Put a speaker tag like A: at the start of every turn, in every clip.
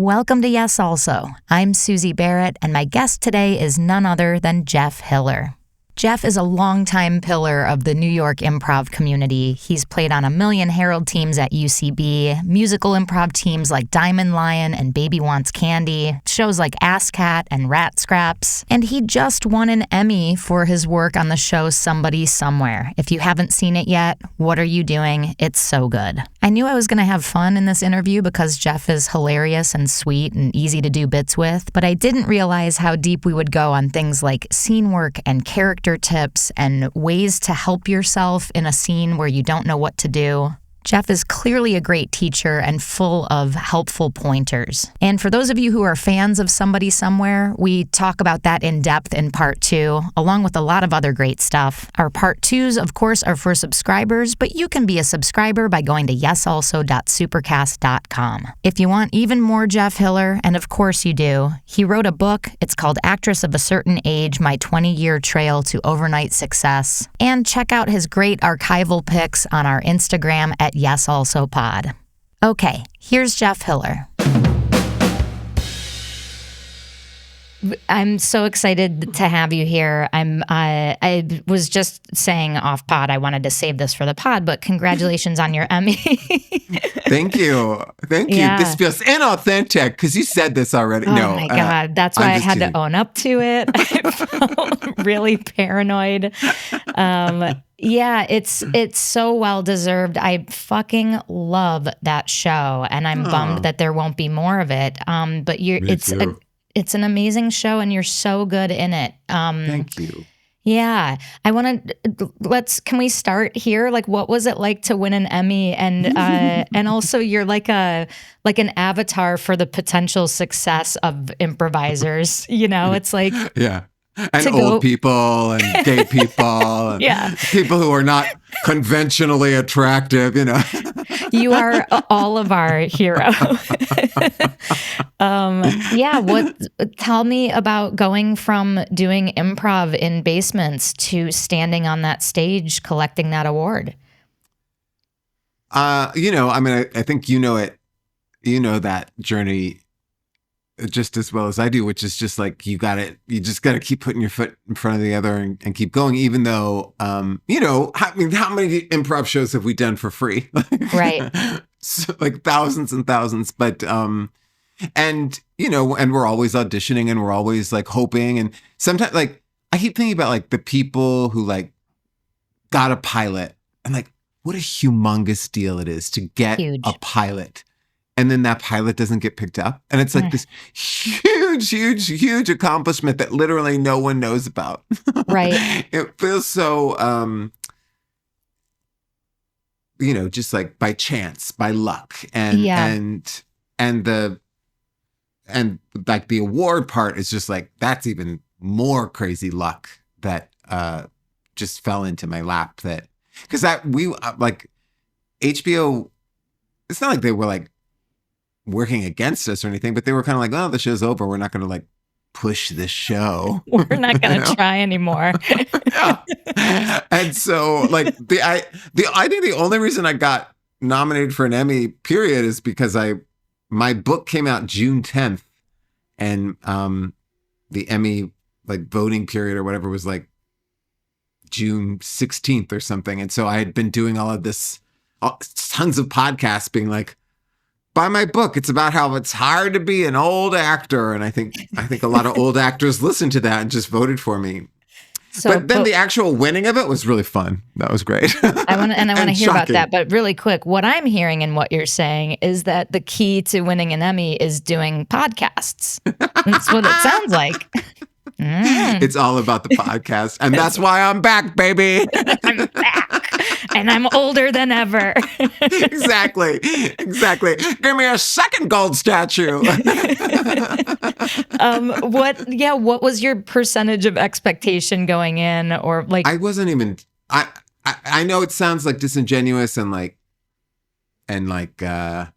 A: Welcome to Yes Also. I'm Suzi Barrett, and my guest today is none other than Jeff Hiller. Jeff is a longtime pillar of the New York improv community. He's played on a million Herald teams at UCB, musical improv teams like Diamond Lion and Baby Wants Candy, shows like Ass Cat and Rat Scraps, and he just won an Emmy for his work on the show Somebody Somewhere. If you haven't seen it yet, what are you doing? It's so good. I knew I was going to have fun in this interview because Jeff is hilarious and sweet and easy to do bits with, but I didn't realize how deep we would go on things like scene work and character tips and ways to help yourself in a scene where you don't know what to do. Jeff is clearly a great teacher and full of helpful pointers. And for those of you who are fans of Somebody Somewhere, we talk about that in depth in part 2, along with a lot of other great stuff. Our part 2s, of course, are for subscribers, but you can be a subscriber by going to yesalso.supercast.com. If you want even more Jeff Hiller, and of course you do, he wrote a book. It's called Actress of a Certain Age, My 20-Year Trail to Overnight Success. And check out his great archival pics on our Instagram at Yes Also Pod. Okay, here's Jeff Hiller. I'm so excited to have you here. I was just saying off pod, I wanted to save this for the pod, but congratulations on your Emmy.
B: Thank you. Yeah. This feels inauthentic because you said this already.
A: Oh my God. That's why I had to own up to it. I felt really paranoid. Yeah, it's so well deserved. I fucking love that show, and I'm bummed that there won't be more of it. But it's an amazing show, and you're so good in it.
B: Thank you.
A: Yeah, I want to. Can we start here? Like, what was it like to win an Emmy? And and also, you're like an avatar for the potential success of improvisers. You know, it's like
B: And old people and gay people and people who are not conventionally attractive, you know.
A: You are all of our hero. Tell me about going from doing improv in basements to standing on that stage collecting that award.
B: I think you know it. You know that journey just as well as I do, which is just like you just got to keep putting your foot in front of the other and keep going, even though, how many improv shows have we done for free?
A: Right.
B: So, like thousands and thousands. But, and we're always auditioning and we're always like hoping. And sometimes like, I keep thinking about like the people who like got a pilot and like, what a humongous deal it is to get a pilot. And then that pilot doesn't get picked up. And it's like this huge accomplishment that literally no one knows about.
A: Right.
B: It feels so, just like by chance, by luck. And like the award part is just like, that's even more crazy luck that just fell into my lap. Because HBO, it's not like they were like working against us or anything, but they were kind of like, oh, the show's over. We're not going to like push this show.
A: We're not going to try anymore.
B: Yeah. And so like I think the only reason I got nominated for an Emmy period is because my book came out June 10th and the Emmy like voting period or whatever was like June 16th or something. And so I had been doing all of this, tons of podcasts being like, buy my book. It's about how it's hard to be an old actor. And I think a lot of old actors listened to that and just voted for me. But then the actual winning of it was really fun. That was great.
A: I want to hear about that. But really quick, what I'm hearing and what you're saying is that the key to winning an Emmy is doing podcasts. That's what it sounds like.
B: It's all about the podcast. And that's why I'm back, baby.
A: I'm back. And I'm older than ever.
B: Exactly. Give me a second gold statue.
A: What was your percentage of expectation going in, or like?
B: I wasn't even. I know it sounds like disingenuous and like a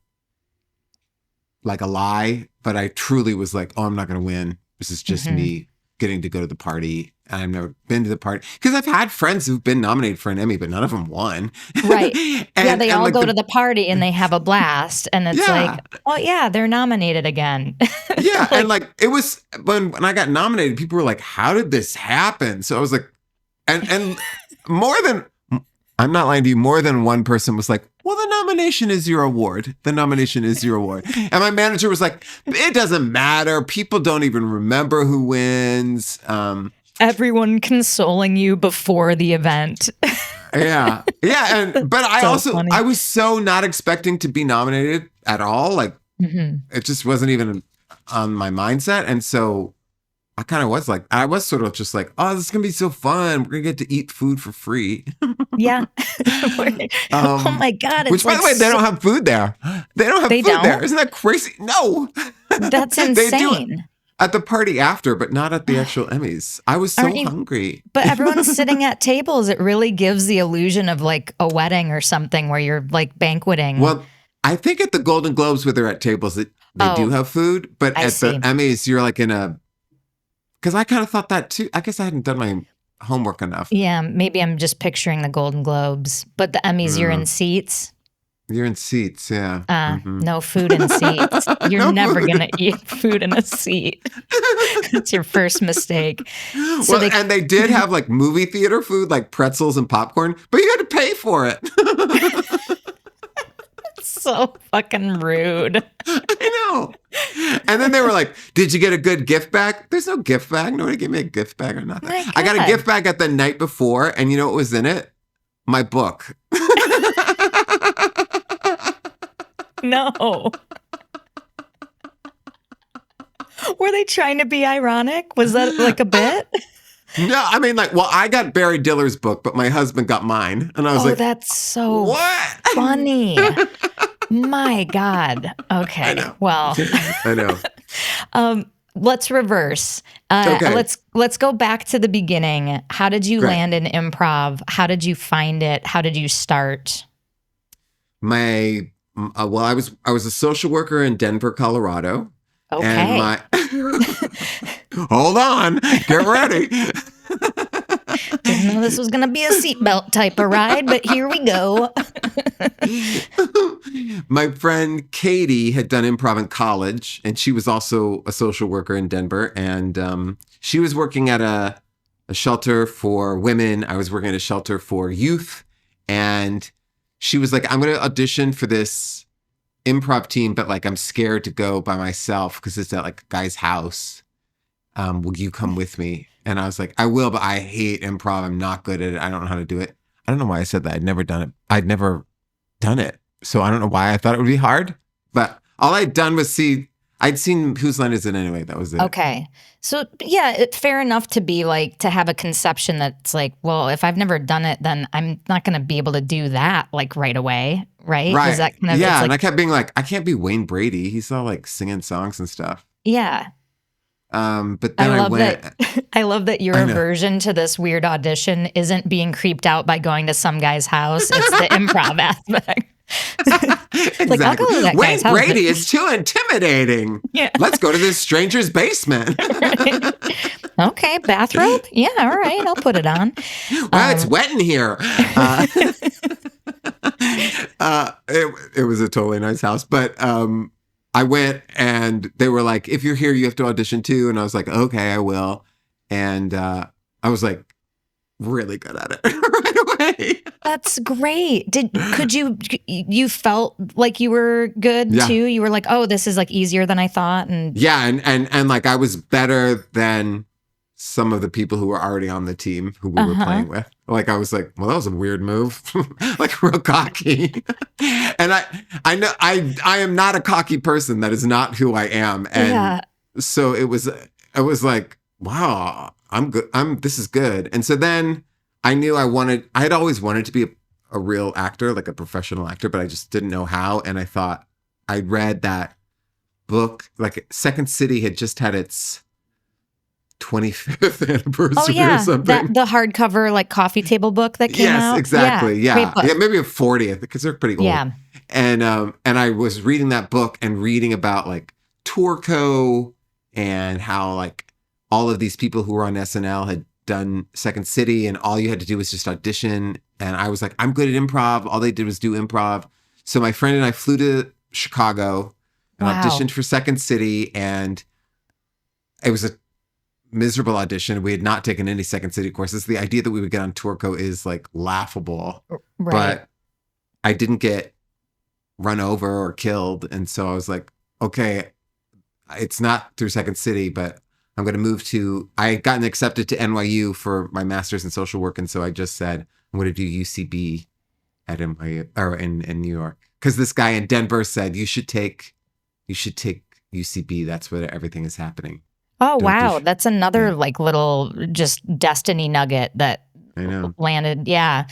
B: lie, but I truly was like, oh, I'm not going to win. This is just me. getting to go to the party. And I've never been to the party because I've had friends who've been nominated for an Emmy, but none of them won.
A: Right. They all go to the party and they have a blast. And it's like, oh, yeah, they're nominated again.
B: Yeah. And like, it was when I got nominated, people were like, how did this happen? So I was like, and more than, I'm not lying to you, more than one person was like, well, the nomination is your award. The nomination is your award. And my manager was like, it doesn't matter. People don't even remember who wins.
A: Everyone consoling you before the event.
B: Yeah. But I was so not expecting to be nominated at all. Like, it just wasn't even on my mindset. And so I kind of was like, I was sort of just like, oh, this is going to be so fun. We're going to get to eat food for free.
A: Yeah. Oh my God.
B: Which, by the way, they don't have food there. They don't have food there. Isn't that crazy? No.
A: That's insane.
B: They do at the party after, but not at the actual Emmys. I was so hungry.
A: But everyone's sitting at tables. It really gives the illusion of like a wedding or something where you're like banqueting.
B: Well, I think at the Golden Globes where they're at tables, they do have food. But at the Emmys, you're like in a... Because I kind of thought that too. I guess I hadn't done my homework enough.
A: Yeah, maybe I'm just picturing the Golden Globes. But the Emmys, you're in seats.
B: You're in seats, yeah.
A: No food in seats. You're never going to eat food in a seat. It's your first mistake.
B: So they did have like movie theater food, like pretzels and popcorn, but you had to pay for it.
A: So fucking rude.
B: I know. And then they were like, did you get a good gift bag? There's no gift bag. Nobody gave me a gift bag or nothing. I got a gift bag at the night before, and you know what was in it? My book.
A: No. Were they trying to be ironic? Was that like a bit?
B: No, I mean, like, well, I got Barry Diller's book, but my husband got mine. And I was like,
A: that's so
B: what?
A: Funny. My God. Okay.
B: I know.
A: Well,
B: I know.
A: Let's reverse.
B: Okay.
A: Let's go back to the beginning. How did you land in improv? How did you find it? How did you start?
B: I was a social worker in Denver, Colorado.
A: Okay.
B: And hold on, get ready.
A: Didn't know this was going to be a seatbelt type of ride, but here we go.
B: My friend Katie had done improv in college, and she was also a social worker in Denver. And she was working at a shelter for women. I was working at a shelter for youth. And she was like, I'm going to audition for this improv team, but like I'm scared to go by myself because it's at like a guy's house. Will you come with me? And I was like, I will, but I hate improv. I'm not good at it. I don't know how to do it. I don't know why I said that. I'd never done it. So I don't know why I thought it would be hard. But all I'd done was I'd seen Whose Line Is It Anyway? That was it.
A: Okay. So yeah, fair enough to be like, to have a conception that's like, well, if I've never done it, then I'm not going to be able to do that like right away. Right.
B: Right.
A: Is that kind of,
B: yeah. And I kept being like, I can't be Wayne Brady. He's all like singing songs and stuff.
A: Yeah.
B: But then I went.
A: I love that your aversion to this weird audition isn't being creeped out by going to some guy's house. It's the improv aspect.
B: Exactly.
A: Like, I'll go to that
B: Wayne
A: guy's house.
B: Brady is too intimidating. Yeah. Let's go to this stranger's basement.
A: Okay, bathrobe? Yeah, all right, I'll put it on.
B: Wow, it's wet in here. It was a totally nice house, but I went and they were like, if you're here, you have to audition too. And I was like, okay, I will. And I was like really good at it right away.
A: That's great. You felt like you were good too? You were like, oh, this is like easier than I thought. And
B: yeah. And like I was better than some of the people who were already on the team who we were playing with. Like, I was like, well, that was a weird move. Like real cocky. And I know I am not a cocky person. That is not who I am. And so it was like, wow, I'm good. This is good. And so then I knew I had always wanted to be a real actor, like a professional actor, but I just didn't know how. And I thought, I read that book, like Second City had just had its 25th anniversary or something.
A: The hardcover like coffee table book that came out.
B: Yes, exactly. Yeah. Maybe a 40th because they're pretty old.
A: Yeah.
B: And I was reading that book and reading about like Tourco and how like all of these people who were on SNL had done Second City, and all you had to do was just audition. And I was like, I'm good at improv. All they did was do improv. So my friend and I flew to Chicago and auditioned for Second City, and it was a miserable audition. We had not taken any Second City courses. The idea that we would get on Torco is like laughable, but I didn't get run over or killed. And so I was like, okay, it's not through Second City, but I'm going to move to, I had gotten accepted to NYU for my master's in social work. And so I just said, I'm going to do UCB at NYU or in New York. Because this guy in Denver said, you should take UCB. That's where everything is happening.
A: Oh, wow. That's another like little just destiny nugget that
B: I know.
A: landed. Yeah.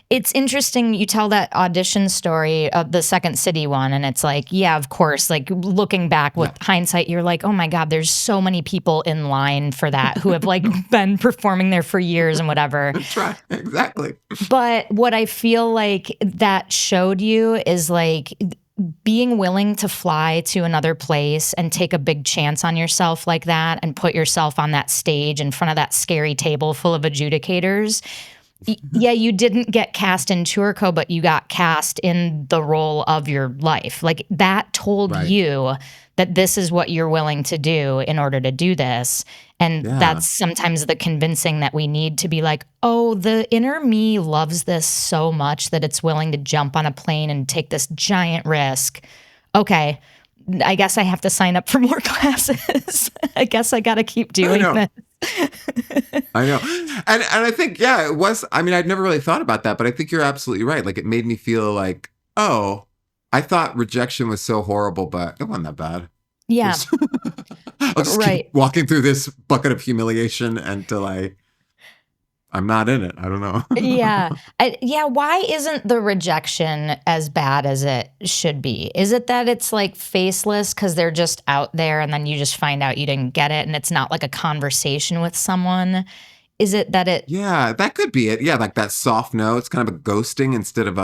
A: It's interesting. You tell that audition story of the Second City one, and it's like, yeah, of course, like looking back with hindsight, you're like, oh my God, there's so many people in line for that who have like been performing there for years and whatever.
B: That's right. Exactly.
A: But what I feel like that showed you is like being willing to fly to another place and take a big chance on yourself like that and put yourself on that stage in front of that scary table full of adjudicators. Yeah, you didn't get cast in Turco, but you got cast in the role of your life. Like that told you that this is what you're willing to do in order to do this. And that's sometimes the convincing that we need to be like, oh, the inner me loves this so much that it's willing to jump on a plane and take this giant risk. Okay, I guess I have to sign up for more classes. I guess I got to keep doing this.
B: I know. And I think, it was, I mean, I'd never really thought about that, but I think you're absolutely right. Like it made me feel like, oh, I thought rejection was so horrible, but it wasn't that bad.
A: Yeah.
B: I'll just keep walking through this bucket of humiliation until I'm not in it. I don't know.
A: Why isn't the rejection as bad as it should be? Is it that it's like faceless because they're just out there and then you just find out you didn't get it and it's not like a conversation with someone? Is it that it?
B: Yeah, that could be it. Yeah, like that soft no. It's kind of a ghosting instead of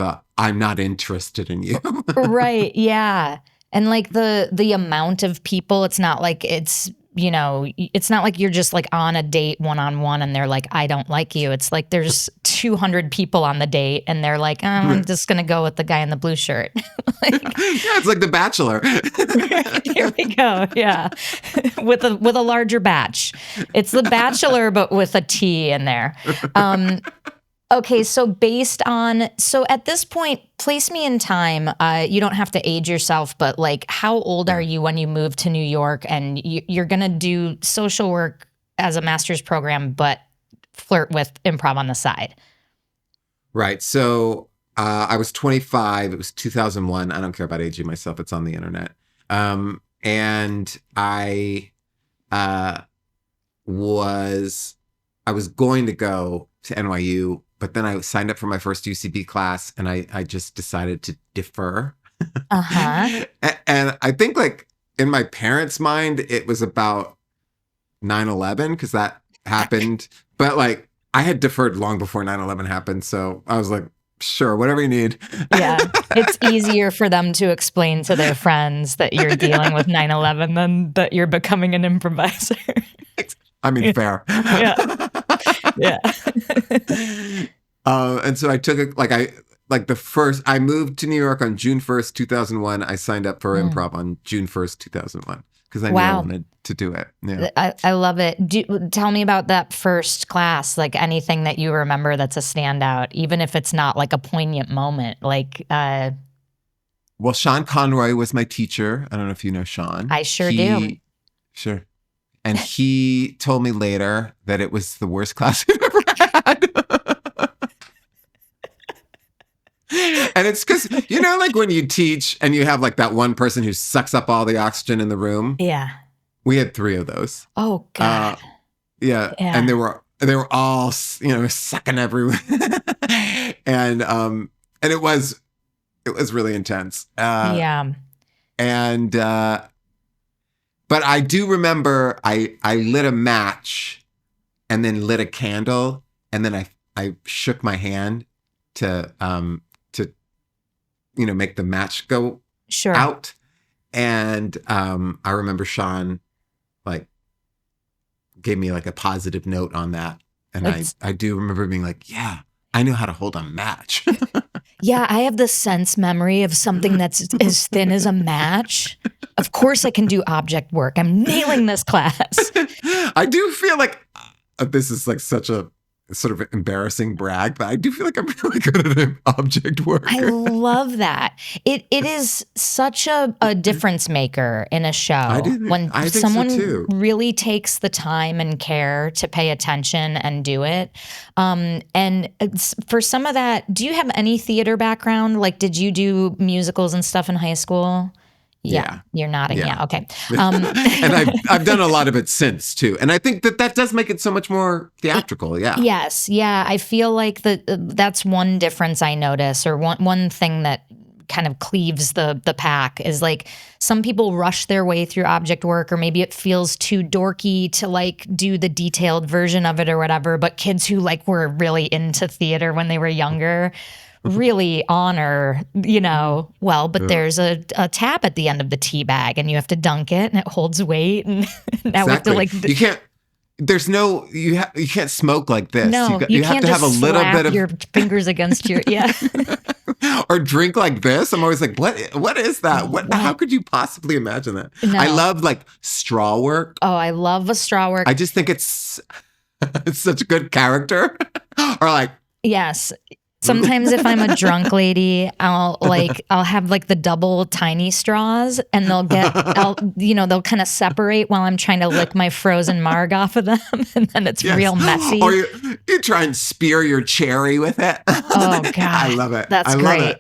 B: a I'm not interested in you.
A: Right. Yeah. And like the amount of people, it's not like it's, it's not like you're just like on a date one-on-one and they're like, I don't like you. It's like there's 200 people on the date and they're like, oh, I'm just going to go with the guy in the blue shirt.
B: It's like The Bachelor.
A: Here we go. Yeah. with a larger batch. It's The Bachelor, but with a T in there. Okay, so at this point, place me in time. You don't have to age yourself, but like, how old are you when you moved to New York and you're going to do social work as a master's program, but flirt with improv on the side?
B: Right. So I was 25. It was 2001. I don't care about aging myself. It's on the internet. And I was going to go to NYU, but then I signed up for my first UCB class and I just decided to defer. And I think like in my parents' mind, it was about 9/11 because that happened. But like I had deferred long before 9/11 happened. So I was like, sure, whatever you need.
A: Yeah. It's easier for them to explain to their friends that you're dealing with 9/11 than that you're becoming an improviser.
B: I mean, fair.
A: Yeah. Yeah.
B: And so I took it I moved to New York on June 1st, 2001. I signed up for improv on June 1st, 2001 because I knew I wanted to do it. Yeah.
A: I love it. Tell me about that first class, like anything that you remember that's a standout, even if it's not like a poignant moment. Like,
B: well, Sean Conroy was my teacher. I don't know if you know Sean.
A: I sure do.
B: Sure. And he told me later that it was the worst class he'd ever had. And it's because, like when you teach and you have like that one person who sucks up all the oxygen in the room.
A: Yeah.
B: We had 3 of those.
A: Oh, God.
B: Yeah. And they were all, sucking everywhere. And it was really intense.
A: Yeah.
B: And, but I do remember I lit a match and then lit a candle and then I shook my hand to make the match go out. And I remember Sean like gave me like a positive note on that. And I do remember being like, yeah, I know how to hold a match.
A: Yeah, I have the sense memory of something that's as thin as a match. Of course I can do object work. I'm nailing this class.
B: I do feel like this is like such a sort of embarrassing brag, but I do feel like I'm really good at object work.
A: I love that. It is such a difference maker in a show when someone really takes the time and care to pay attention and do it. And for some of that, do you have any theater background? Like, did you do musicals and stuff in high school? Yeah. You're nodding. Yeah. Okay.
B: And I've done a lot of it since too. And I think that does make it so much more theatrical. Yeah.
A: Yes. Yeah. I feel like that's one difference I notice, or one thing that kind of cleaves the pack is like some people rush their way through object work, or maybe it feels too dorky to like do the detailed version of it or whatever. But kids who like were really into theater when they were younger really honor, but there's a tap at the end of the tea bag and you have to dunk it and it holds weight. And now we have to like,
B: you can't, you can't smoke like this.
A: No, you have to have a little bit of your fingers against your,
B: or drink like this. I'm always like, what is that? How could you possibly imagine that? No. I love like straw work.
A: Oh, I love a straw work.
B: I just think it's such a good character. Or like,
A: yes. Sometimes if I'm a drunk lady, I'll have like the double tiny straws, and they'll kind of separate while I'm trying to lick my frozen marg off of them, and then it's real messy.
B: Or you try and spear your cherry with it.
A: Oh God,
B: I love it.
A: That's great.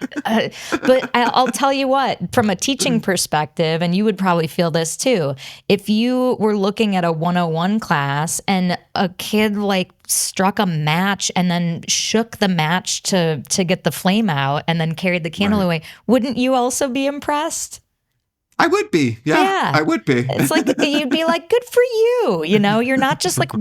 A: But I'll tell you what, from a teaching perspective, and you would probably feel this too, if you were looking at a 101 class and a kid like struck a match and then shook the match to get the flame out and then carried the candle away, wouldn't you also be impressed?
B: I would be. Yeah, I would be.
A: It's like you'd be like, good for you. You're not just like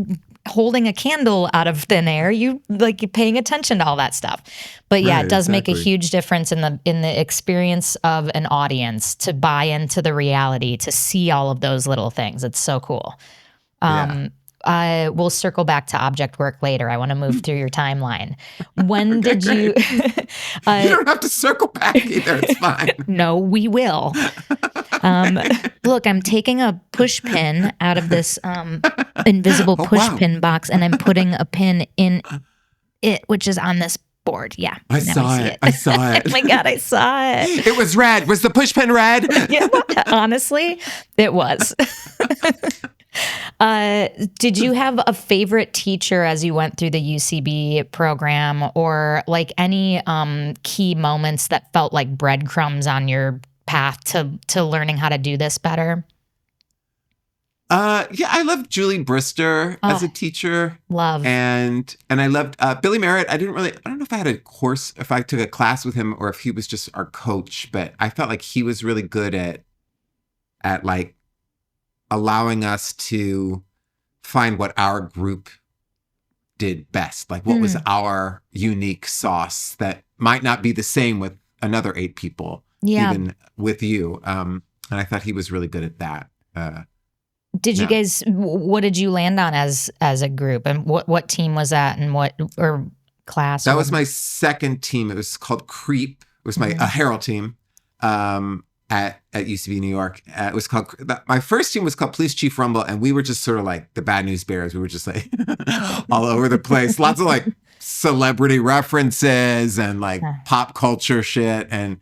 A: holding a candle out of thin air. You like you're paying attention to all that stuff. But yeah, it does make a huge difference in the experience of an audience to buy into the reality, to see all of those little things. It's so cool. We'll circle back to object work later. I want to move through your timeline. When did you?
B: You don't have to circle back either. It's fine.
A: No, we will. Look, I'm taking a push pin out of this invisible push pin box, and I'm putting a pin in it, which is on this board. Yeah,
B: I saw it.
A: Oh my God, I saw it.
B: It was red. Was the push pin red?
A: Yeah, honestly, it was. Did you have a favorite teacher as you went through the UCB program, or like any key moments that felt like breadcrumbs on your path to learning how to do this better?
B: I loved Julie Brister as a teacher.
A: Love.
B: And I loved Billy Merritt. I don't know if I had if I took a class with him or if he was just our coach, but I felt like he was really good at like allowing us to find what our group did best. Like what was our unique sauce that might not be the same with another 8 people, even with you. And I thought he was really good at that.
A: Did you guys, what did you land on as a group, and what team was that, and or class?
B: That was my second team. It was called Creep. It was my Herald team. At UCB New York. It was called, my first team was called Police Chief Rumble, and we were just sort of like the Bad News Bears. We were just like all over the place. Lots of like celebrity references and like pop culture shit and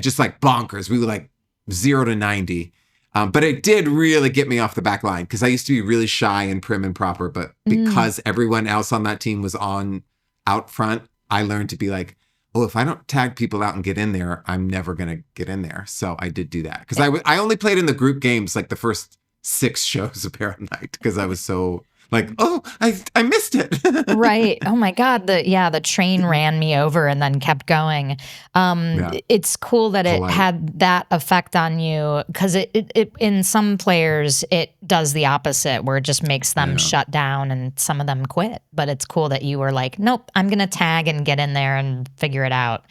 B: just like bonkers. We were like 0 to 90. But it did really get me off the back line because I used to be really shy and prim and proper. But because everyone else on that team was out front, I learned to be like, oh, if I don't tag people out and get in there, I'm never going to get in there. So I did do that. Because I only played in the group games like the first 6 shows of Barrett Night because I was so like, oh, I missed it.
A: Right. Oh my God. The train ran me over and then kept going. It's cool that it had that effect on you, because it in some players, it does the opposite where it just makes them shut down and some of them quit. But it's cool that you were like, nope, I'm going to tag and get in there and figure it out.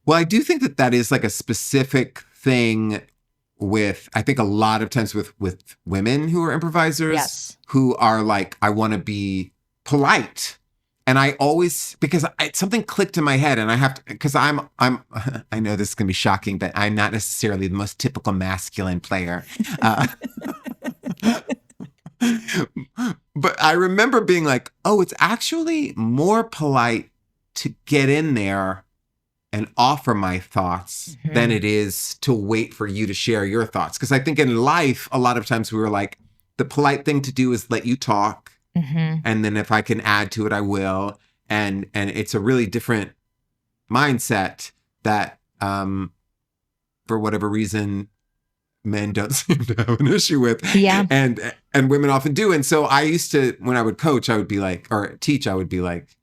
B: Well, I do think that is like a specific thing with, I think a lot of times with women who are improvisers,
A: Yes.
B: who are like, I want to be polite. And I always, because something clicked in my head, and I have to, because I know this is going to be shocking, but I'm not necessarily the most typical masculine player. But I remember being like, oh, it's actually more polite to get in there and offer my thoughts than it is to wait for you to share your thoughts. Because I think in life, a lot of times we were like, the polite thing to do is let you talk. And then if I can add to it, I will. And it's a really different mindset that, for whatever reason, men don't seem to have an issue with.
A: Yeah.
B: And women often do. And so I used to, when I would coach, I would be like, or teach, I would be like,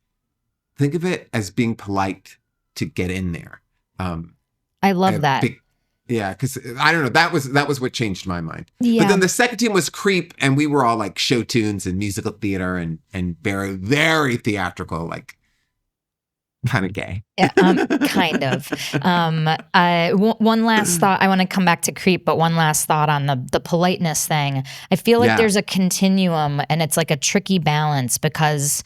B: think of it as being polite to get in there.
A: I love that.
B: Yeah, because I don't know, that was what changed my mind.
A: Yeah.
B: But then the second team was Creep, and we were all like show tunes and musical theater and very, very theatrical, like kind of gay.
A: Yeah, kind of. One last thought. I want to come back to Creep, but one last thought on the politeness thing. I feel like there's a continuum, and it's like a tricky balance because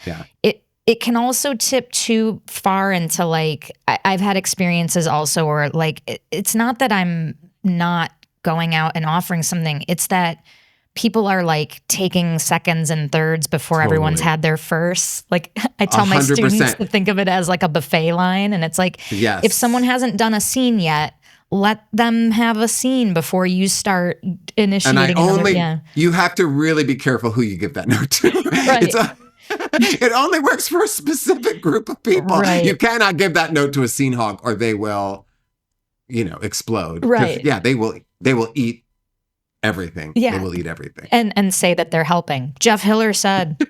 A: it can also tip too far into like, I've had experiences also where like, it's not that I'm not going out and offering something. It's that people are like taking seconds and thirds before everyone's had their first. Like I tell my
B: 100%.
A: students to think of it as like a buffet line. And it's like, if someone hasn't done a scene yet, let them have a scene before you start initiating.
B: And you have to really be careful who you give that note to.
A: Right.
B: It only works for a specific group of people.
A: Right.
B: You cannot give that note to a scene hog, or they will, explode.
A: Right.
B: Yeah, they will eat everything.
A: Yeah.
B: They will eat everything.
A: And say that they're helping. Jeff Hiller said,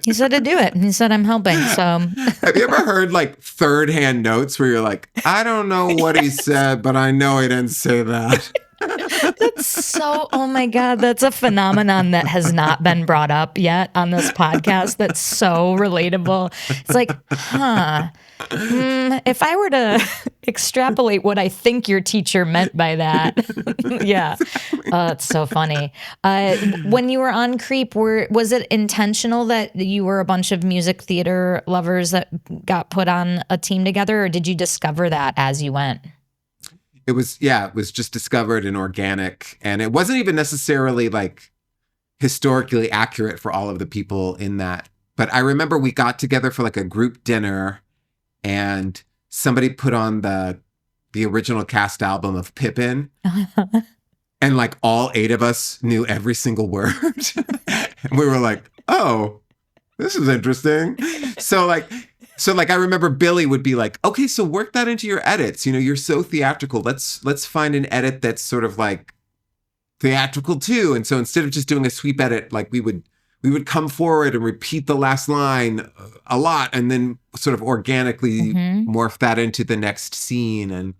A: he said to do it. And he said, I'm helping. So
B: have you ever heard like third hand notes where you're like, I don't know what he said, but I know he didn't say that.
A: That's so, oh my God, that's a phenomenon that has not been brought up yet on this podcast. That's so relatable. It's like, if I were to extrapolate what I think your teacher meant by that, it's so funny. When you were on Creep, was it intentional that you were a bunch of music theater lovers that got put on a team together, or did you discover that as you went?
B: It was just discovered and organic. And it wasn't even necessarily like historically accurate for all of the people in that. But I remember we got together for like a group dinner, and somebody put on the original cast album of Pippin. And like all 8 of us knew every single word. And we were like, oh, this is interesting. So I remember Billy would be like, okay, so work that into your edits. You're so theatrical. Let's find an edit that's sort of like theatrical too. And so instead of just doing a sweep edit, like we would come forward and repeat the last line a lot, and then sort of organically morph that into the next scene. And,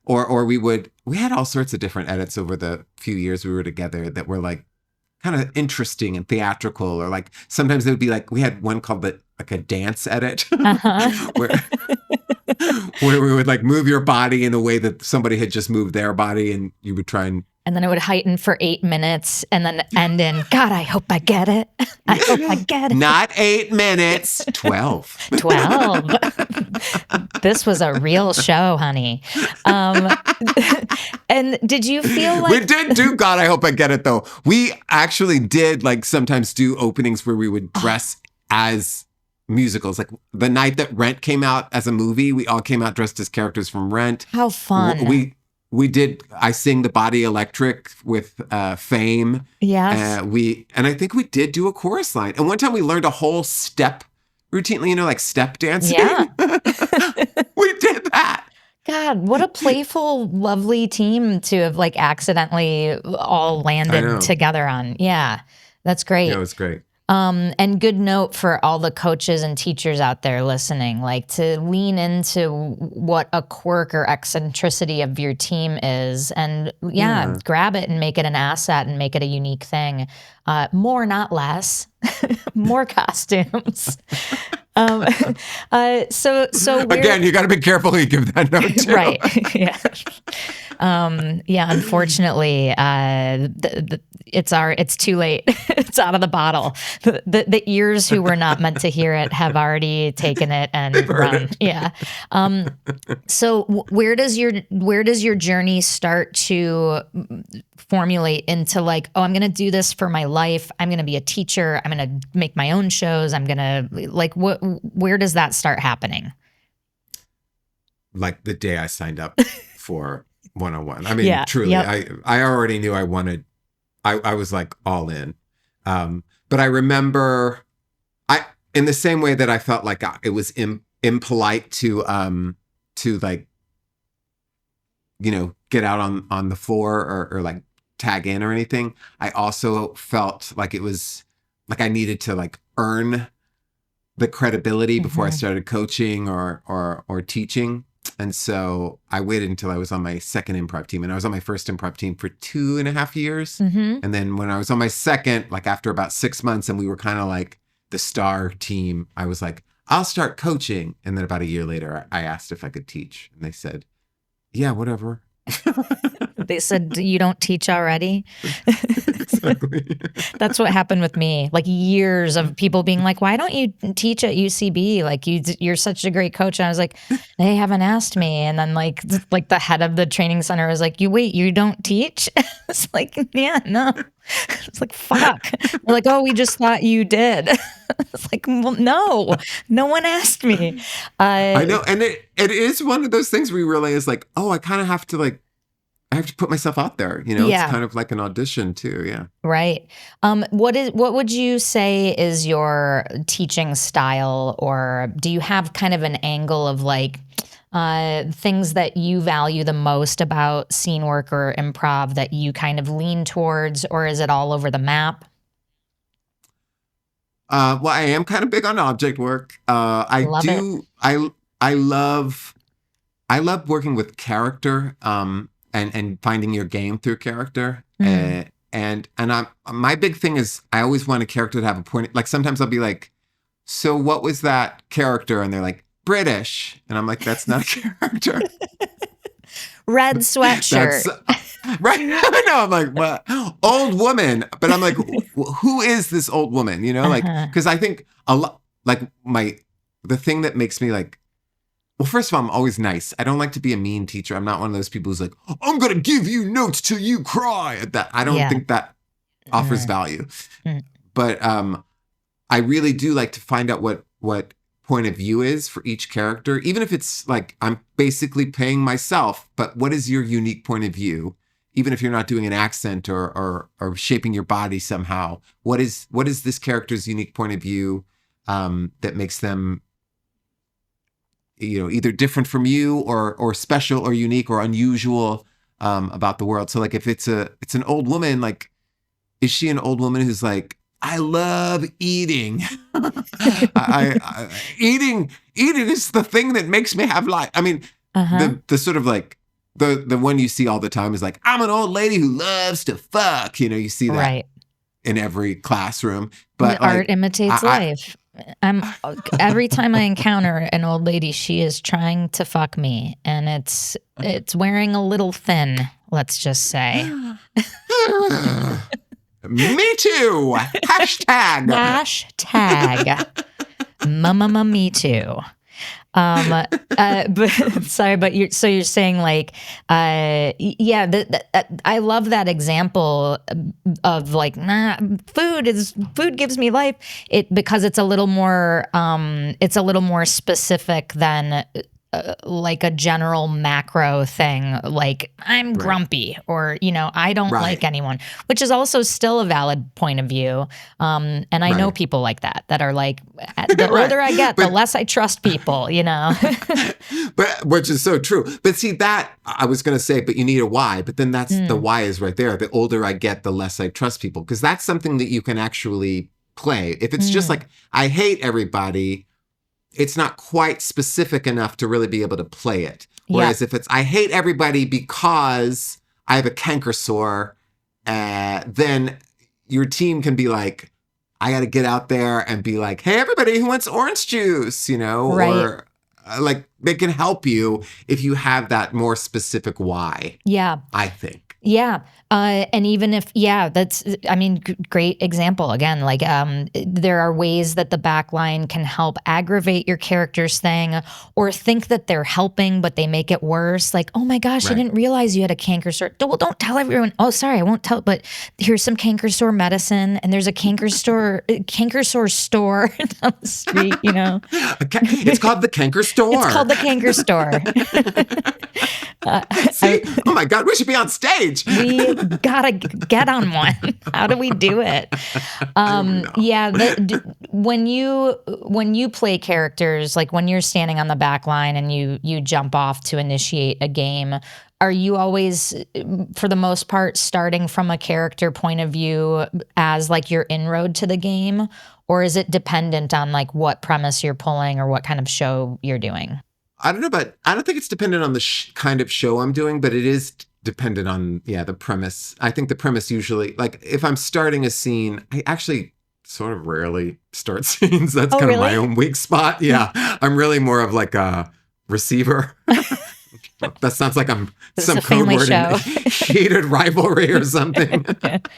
B: or we had all sorts of different edits over the few years we were together that were like kind of interesting and theatrical, or like sometimes it would be like, we had one called like a dance edit, where we would like move your body in a way that somebody had just moved their body, and you would try and
A: then it would heighten for 8 minutes and then end in, God, I hope I get it. I hope I get it.
B: Not 8 minutes, 12.
A: 12. This was a real show, honey. And did you feel like...
B: We did do God, I hope I get it, though. We actually did like sometimes do openings where we would dress as musicals. Like the night that Rent came out as a movie, we all came out dressed as characters from Rent.
A: How fun.
B: We did, I Sing the Body Electric with Fame.
A: Yes.
B: And I think we did do a chorus line. And one time we learned a whole step routine, like step dancing.
A: Yeah.
B: We did that.
A: God, what a playful, lovely team to have like accidentally all landed together on. Yeah, that's great.
B: Yeah, it was great.
A: And good note for all the coaches and teachers out there listening, like to lean into what a quirk or eccentricity of your team is, and grab it and make it an asset and make it a unique thing. More, not less. More costumes. So
B: again, you got to be careful who you give that note to.
A: Right. Yeah. Yeah, unfortunately, it's too late. It's out of the bottle. The ears who were not meant to hear it have already taken it and run. Yeah. So where does your journey start to formulate into like, oh, I'm going to do this for my life. I'm going to be a teacher. I'm going to make my own shows. I'm going to where does that start happening?
B: Like the day I signed up for 101. I mean, truly, I already knew I wanted, I was like all in. But I remember in the same way that I felt like it was impolite to like, get out on the floor or like tag in or anything. I also felt like it was like I needed to like earn the credibility before I started coaching or teaching. And so I waited until I was on my second improv team, and I was on my first improv team for 2.5 years. And then when I was on my second, like after about 6 months, and we were kind of like the star team, I was like, I'll start coaching. And then about a year later, I asked if I could teach, and they said, yeah, whatever.
A: They said, you don't teach already?
B: Exactly.
A: That's what happened with me. Like years of people being like, why don't you teach at UCB? Like you're such a great coach. And I was like, they haven't asked me. And then like the head of the training center was like, you don't teach? It's like, yeah, no. It's like, fuck. They're like, oh, we just thought you did. It's like, well, no one asked me.
B: I know. And it is one of those things where you realize like, oh, I kind of have to like, I have to put myself out there, It's kind of like an audition too. Yeah.
A: Right. What would you say is your teaching style, or do you have kind of an angle of like things that you value the most about scene work or improv that you kind of lean towards, or is it all over the map?
B: Well, I am kind of big on object work. I love working with character. And finding your game through character. And my big thing is I always want a character to have a point. Like sometimes I'll be like, so what was that character? And they're like, British. And I'm like, that's not a character.
A: Red sweatshirt.
B: Right. I know. I'm like, what? Old woman. But I'm like, who is this old woman? Like, because I think a lot, like the thing that makes me like, well, first of all, I'm always nice. I don't like to be a mean teacher. I'm not one of those people who's like, I'm going to give you notes till you cry. I don't think that offers value. But I really do like to find out what point of view is for each character, even if it's like I'm basically paying myself. But what is your unique point of view? Even if you're not doing an accent or shaping your body somehow, what is this character's unique point of view that makes them either different from you or special or unique or unusual about the world. So like if it's an old woman, like, is she an old woman who's like, I love eating. Eating is the thing that makes me have life. I mean, the sort of like the one you see all the time is like, I'm an old lady who loves to fuck. You see that in every classroom. But
A: art imitates life. Every time I encounter an old lady, she is trying to fuck me, and it's wearing a little thin, let's just say.
B: Me too. Hashtag.
A: Mama me too. But sorry, but you're saying like, I love that example of like, food gives me life. Because it's a little more specific than like a general macro thing, like I'm grumpy or, I don't like anyone, which is also still a valid point of view. And I know people like that are like, the older I get, the less I trust people,
B: But which is so true. But see that I was going to say, but you need a why, but then that's the why is right there. The older I get, the less I trust people. Because that's something that you can actually play. If it's just like, I hate everybody, it's not quite specific enough to really be able to play it. Whereas if it's, I hate everybody because I have a canker sore, then your team can be like, I got to get out there and be like, hey, everybody who wants orange juice, or like they can help you if you have that more specific why.
A: Yeah.
B: I think.
A: Yeah. And even if, great example. Again, like there are ways that the back line can help aggravate your character's thing or think that they're helping, but they make it worse. Like, oh my gosh, I didn't realize you had a canker sore. Well, don't tell everyone. Oh, sorry, I won't tell. But here's some canker sore medicine. And there's a canker sore store down the street, you know.
B: It's called the canker store.
A: It's called the canker store.
B: See? Oh my God, we should be on stage.
A: We gotta get on one. How do we do it? When you play characters, like when you're standing on the back line and you jump off to initiate a game, are you always, for the most part, starting from a character point of view as like your inroad to the game? Or is it dependent on like what premise you're pulling or what kind of show you're doing?
B: I don't know, but I don't think it's dependent on the kind of show I'm doing, but it is dependent on, the premise. I think the premise usually, like if I'm starting a scene, I actually sort of rarely start scenes. That's kind of my own weak spot. Yeah. I'm really more of like a receiver. That sounds like I'm some code word in heated rivalry or something. But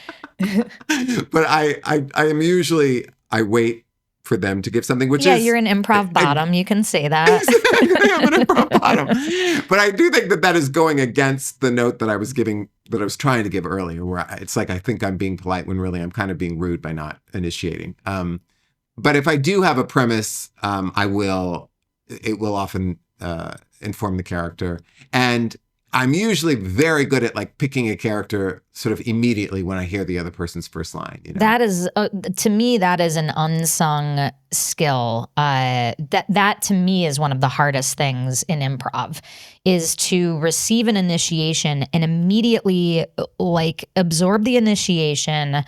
B: I am usually, I wait for them to give something, which is...
A: you're an improv bottom. You can say that.
B: I'm an improv bottom. But I do think that is going against the note that I was trying to give earlier, where it's like, I think I'm being polite when really I'm kind of being rude by not initiating. But if I do have a premise, it will often inform the character. And I'm usually very good at like picking a character sort of immediately when I hear the other person's first line. You know?
A: That is, to me, that is an unsung skill. That to me is one of the hardest things in improv, is to receive an initiation and immediately like absorb the initiation,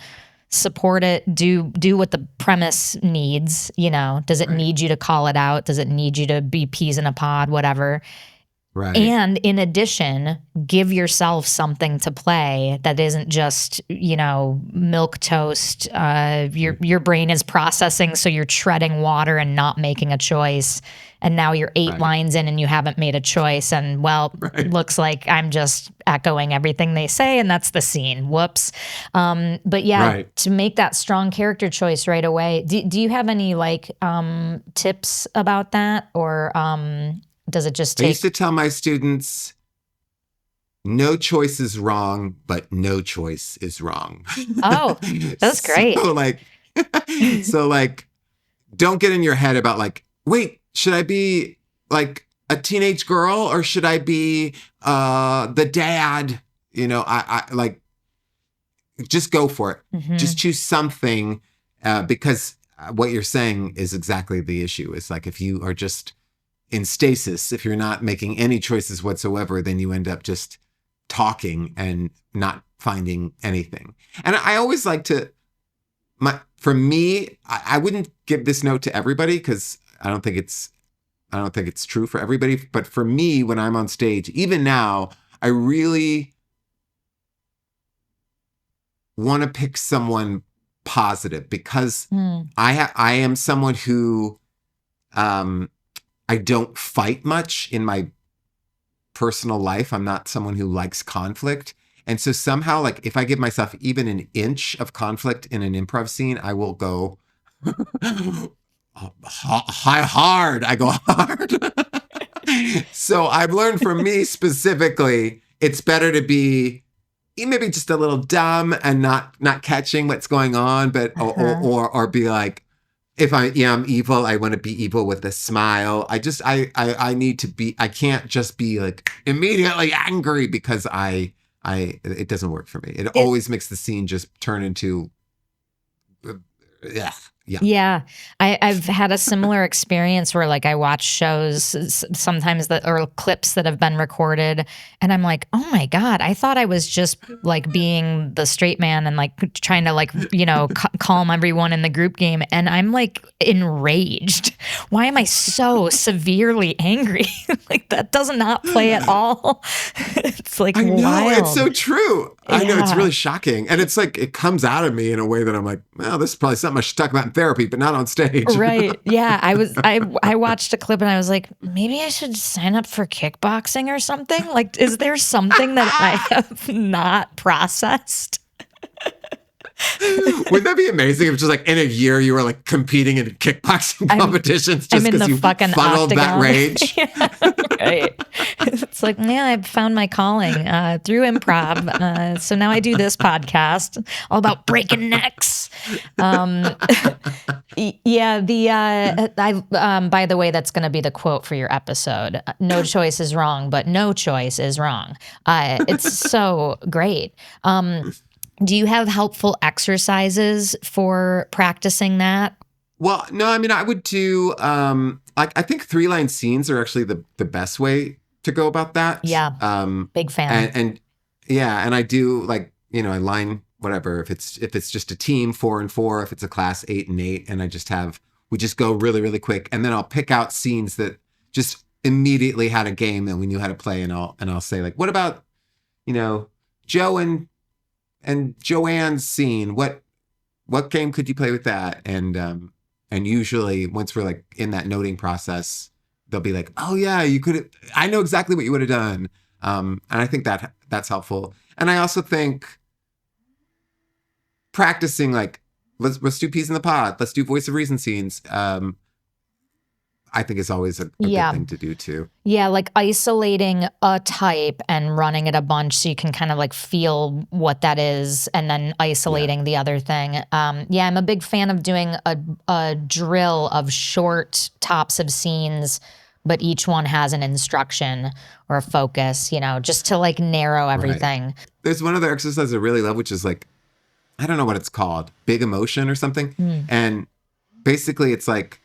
A: support it, do what the premise needs. You know, does it need you to call it out? Does it need you to be peas in a pod? Whatever.
B: Right.
A: And in addition, give yourself something to play that isn't just, milk toast. Your brain is processing, so you're treading water and not making a choice. And now you're 8 lines in and you haven't made a choice. And looks like I'm just echoing everything they say, and that's the scene. Whoops. To make that strong character choice right away. Do you have any tips about that, or does it just take...
B: I used to tell my students, no choice is wrong, but no choice is wrong.
A: Oh, that's great.
B: So don't get in your head about like, wait, should I be like a teenage girl or should I be the dad? I like, just go for it. Mm-hmm. Just choose something because what you're saying is exactly the issue. It's like if you are just in stasis, if you're not making any choices whatsoever, then you end up just talking and not finding anything. And I always like to, for me, I wouldn't give this note to everybody because I don't think it's true for everybody. But for me, when I'm on stage, even now, I really want to pick someone positive because I am someone who, I don't fight much in my personal life. I'm not someone who likes conflict. And so somehow, like, if I give myself even an inch of conflict in an improv scene, I will go hard. I go hard. So I've learned for me specifically, it's better to be maybe just a little dumb and not catching what's going on, but or be like, if I'm evil, I want to be evil with a smile. I need to be, I can't just be like immediately angry because it doesn't work for me. It always makes the scene just turn into,
A: Yeah. I've had a similar experience where like I watch shows sometimes or clips that have been recorded and I'm like, oh my God, I thought I was just like being the straight man and like trying to like, calm everyone in the group game. And I'm like enraged. Why am I so severely angry? Like that does not play at all. It's like,
B: I know,
A: wild.
B: it's so true. I know, it's really shocking. And it's like, it comes out of me in a way that I'm like, well, this is probably something I should talk about in therapy, but not on stage.
A: Right. Yeah. I watched a clip and I was like, maybe I should sign up for kickboxing or something. Like, is there something that I have not processed?
B: Wouldn't that be amazing if just like in a year you were like competing in kickboxing competitions just because you funneled that rage?
A: Right. It's like, man, I found my calling through improv. So now I do this podcast all about breaking necks. Yeah. By the way, that's going to be the quote for your episode. No choice is wrong, but no choice is wrong. It's so great. Do you have helpful exercises for practicing that?
B: Well, no, I mean, I would do, I think 3-line scenes are actually the best way to go about that.
A: Yeah. Big fan.
B: And yeah, and I do like, I line whatever, if it's just a team 4 and 4, if it's a class 8 and 8, and we just go really, really quick. And then I'll pick out scenes that just immediately had a game that we knew how to play. And I'll say like, what about, Joe and Joanne's scene, what game could you play with that? And usually once we're like in that noting process, they'll be like, oh yeah, I know exactly what you would have done. And I think that's helpful. And I also think practicing like, let's do peas in the pod. Let's do voice of reason scenes. I think is always a good thing to do too.
A: Yeah, like isolating a type and running it a bunch so you can kind of like feel what that is and then isolating the other thing. I'm a big fan of doing a drill of short tops of scenes, but each one has an instruction or a focus, just to like narrow everything.
B: Right. There's one other exercise I really love, which is like, I don't know what it's called, big emotion or something. And basically it's like,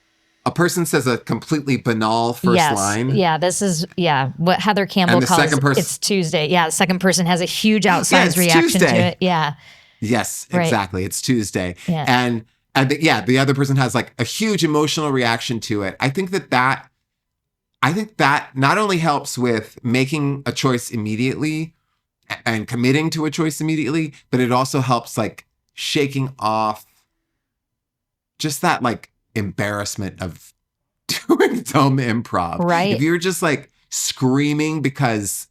B: a person says a completely banal first line.
A: Yeah, this is what Heather Campbell calls it's Tuesday. Yeah, the second person has a huge outsized reaction to it. Yeah.
B: Yes, exactly. It's Tuesday. Yeah. And the other person has like a huge emotional reaction to it. I think that not only helps with making a choice immediately and committing to a choice immediately, but it also helps like shaking off just that like embarrassment of doing dumb improv.
A: Right.
B: If you're just like screaming because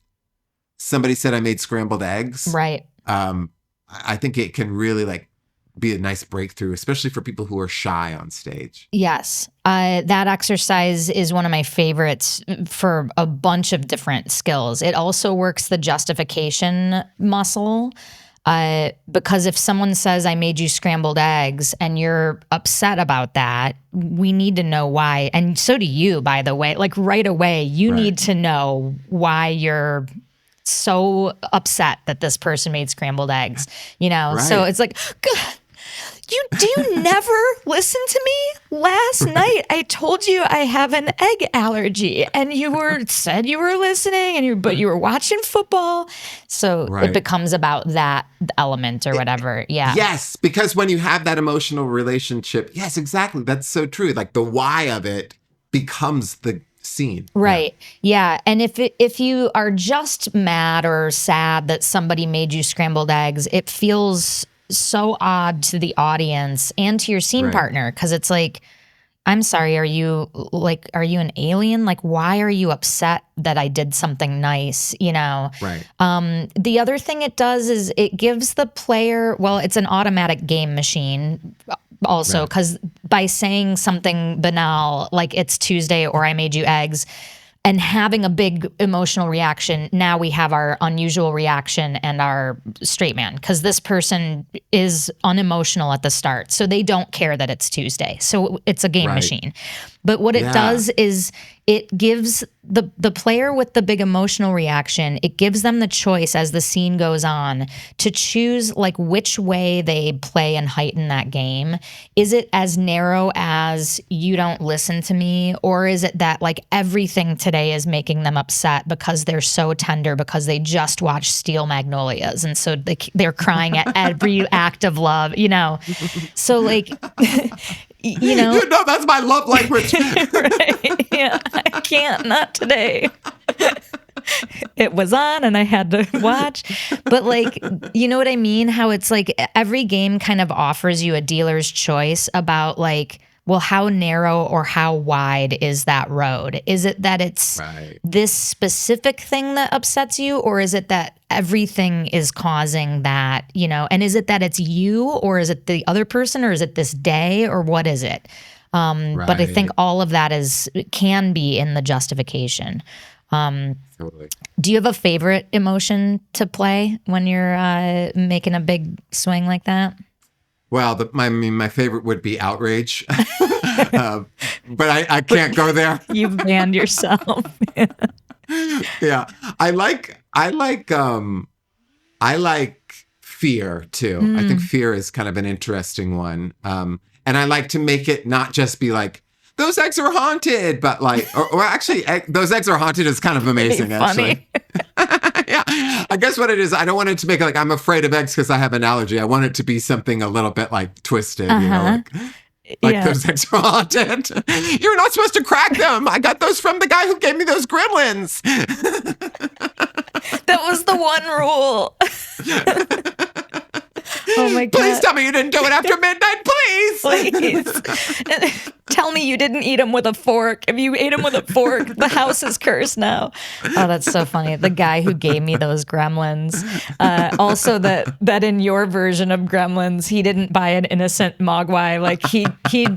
B: somebody said I made scrambled eggs.
A: Right.
B: I think it can really like be a nice breakthrough, especially for people who are shy on stage.
A: Yes. That exercise is one of my favorites for a bunch of different skills. It also works the justification muscle. Because if someone says, I made you scrambled eggs and you're upset about that, we need to know why. And so do you, by the way. Like right away, you need to know why you're so upset that this person made scrambled eggs, So it's like, God, you never listen to me? Last night I told you I have an egg allergy and said you were listening but you were watching football. So it becomes about that element or whatever. Yeah.
B: Yes, because when you have that emotional relationship, yes, exactly. That's so true. Like the why of it becomes the scene.
A: Right. Yeah. And if you are just mad or sad that somebody made you scrambled eggs, it feels so odd to the audience and to your scene partner, because it's like, I'm sorry, are you an alien? Like, why are you upset that I did something nice?
B: Right.
A: The other thing it does is it gives the player, it's an automatic game machine also, because by saying something banal like it's Tuesday or I made you eggs, and having a big emotional reaction, now we have our unusual reaction and our straight man, because this person is unemotional at the start. So they don't care that it's Tuesday. So it's a game machine. But what it does is it gives the player with the big emotional reaction, it gives them the choice as the scene goes on to choose like which way they play and heighten that game. Is it as narrow as you don't listen to me, or is it that like everything today is making them upset because they're so tender because they just watched Steel Magnolias and so they're crying at every act of love, So like
B: No, that's my love language.
A: Right. Yeah. I can't, not today. it was on and I had to watch. But like, you know what I mean? How it's like every game kind of offers you a dealer's choice about like, well, how narrow or how wide is that road? Is it that it's this specific thing that upsets you, or is it that everything is causing that, you know, and is it that it's you, or is it the other person, or is it this day, or what is it? But I think all of that can be in the justification.
B: Totally.
A: Do you have a favorite emotion to play when you're making a big swing like that?
B: Well, my favorite would be outrage, but I can't go there.
A: You've banned yourself.
B: Yeah, I like fear too. I think fear is kind of an interesting one, and I like to make it not just be like those eggs are haunted, but like, or actually, those eggs are haunted is kind of amazing. Actually, yeah. I guess what it is, I don't want it to make it like I'm afraid of eggs because I have an allergy. I want it to be something a little bit like twisted, you know, like those eggs are haunted. You're not supposed to crack them. I got those from the guy who gave me those gremlins.
A: That was the one rule. Oh my God.
B: Please tell me you didn't do it after midnight, please.
A: Please. Tell me you didn't eat them with a fork. If you ate them with a fork, the house is cursed now. Oh, that's so funny. The guy who gave me those gremlins. Also that in your version of gremlins, he didn't buy an innocent mogwai. Like he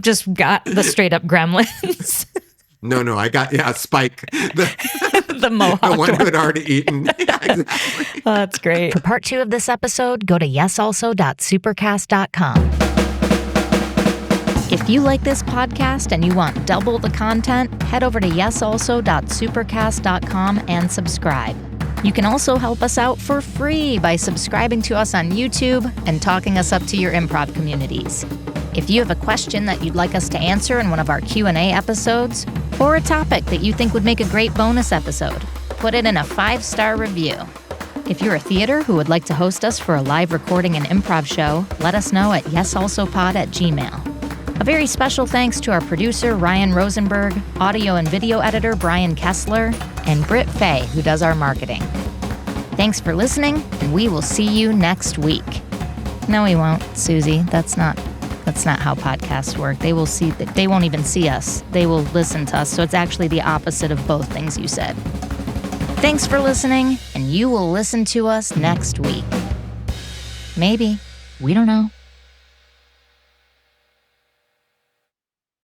A: just got the straight up gremlins.
B: No, I got, Spike.
A: The Mohawk
B: the one who had already eaten. Yeah, exactly.
A: Oh, that's great. For part 2 of this episode, go to yesalso.supercast.com. If you like this podcast and you want double the content, head over to yesalso.supercast.com and subscribe. You can also help us out for free by subscribing to us on YouTube and talking us up to your improv communities. If you have a question that you'd like us to answer in one of our Q&A episodes, or a topic that you think would make a great bonus episode, put it in a 5-star review. If you're a theater who would like to host us for a live recording and improv show, let us know at yesalsopod@gmail.com. A very special thanks to our producer, Ryan Rosenberg, audio and video editor, Brian Kessler, and Britt Faye, who does our marketing. Thanks for listening, and we will see you next week. No, we won't, Suzi. That's not how podcasts work. They won't even see us. They will listen to us. So it's actually the opposite of both things you said. Thanks for listening, and you will listen to us next week. Maybe. We don't know.